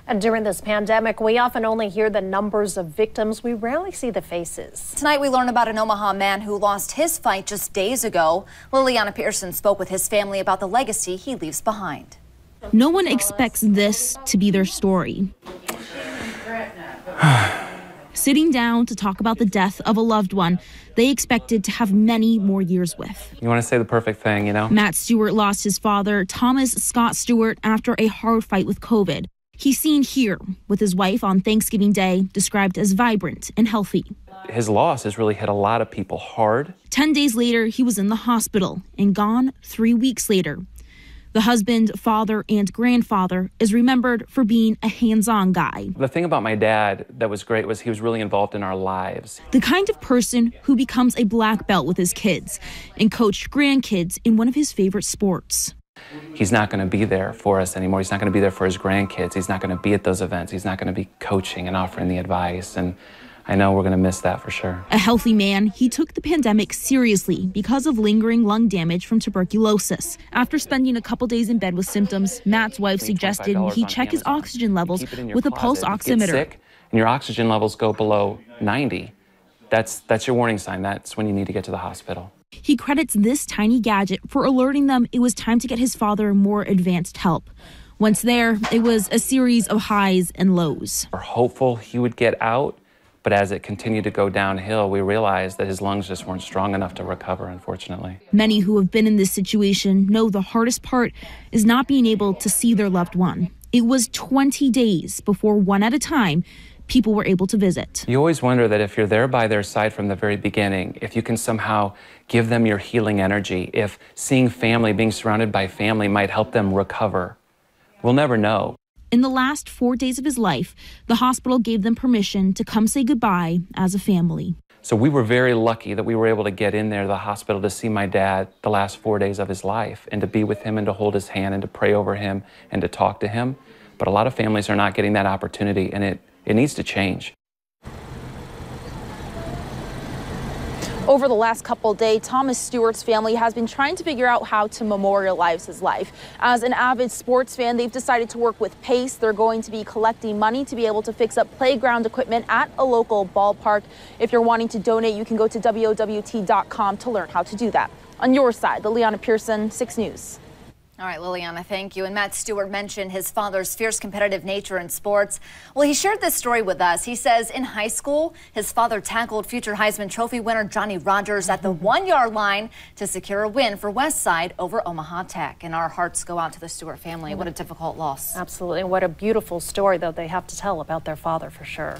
And during this pandemic, we often only hear the numbers of victims. We rarely see the faces. Tonight, we learn about an Omaha man who lost his fight just days ago. Liliana Pearson spoke with his family about the legacy he leaves behind. No one expects this to be their story. Sitting down to talk about the death of a loved one they expected to have many more years with. You want to say the perfect thing, you know? Matt Stewart lost his father, Thomas Scott Stewart, after a hard fight with COVID. He's seen here with his wife on Thanksgiving Day, described as vibrant and healthy. His loss has really hit a lot of people hard. 10 days later, he was in the hospital and gone 3 weeks later. The husband, father, and grandfather is remembered for being a hands-on guy. The thing about my dad that was great was he was really involved in our lives. The kind of person who becomes a black belt with his kids and coached grandkids in one of his favorite sports. He's not going to be there for us anymore. He's not going to be there for his grandkids. He's not going to be at those events. He's not going to be coaching and offering the advice. And I know we're going to miss that for sure. A healthy man, he took the pandemic seriously because of lingering lung damage from tuberculosis. After spending a couple days in bed with symptoms, Matt's wife suggested he check his oxygen levels with a pulse oximeter. Get sick and your oxygen levels go below 90. That's your warning sign. That's when you need to get to the hospital. He credits this tiny gadget for alerting them it was time to get his father more advanced help. Once there, it was a series of highs and lows. We're hopeful he would get out. But as it continued to go downhill, we realized that his lungs just weren't strong enough to recover, unfortunately. Many who have been in this situation know the hardest part is not being able to see their loved one. It was 20 days before, one at a time, people were able to visit. You always wonder that if you're there by their side from the very beginning, if you can somehow give them your healing energy, if seeing family, being surrounded by family might help them recover. We'll never know. In the last 4 days of his life, the hospital gave them permission to come say goodbye as a family. So we were very lucky that we were able to get in there to the hospital to see my dad the last 4 days of his life and to be with him and to hold his hand and to pray over him and to talk to him. But a lot of families are not getting that opportunity, and it needs to change. Over the last couple of days, Thomas Stewart's family has been trying to figure out how to memorialize his life. As an avid sports fan, they've decided to work with PACE. They're going to be collecting money to be able to fix up playground equipment at a local ballpark. If you're wanting to donate, you can go to WOWT.com to learn how to do that. On your side, Liliana Pearson, 6 News. All right, Liliana, thank you. And Matt Stewart mentioned his father's fierce competitive nature in sports. Well, he shared this story with us. He says in high school, his father tackled future Heisman Trophy winner Johnny Rodgers at the 1 yard line to secure a win for Westside over Omaha Tech. And our hearts go out to the Stewart family. What a difficult loss. Absolutely. What a beautiful story, though, they have to tell about their father for sure.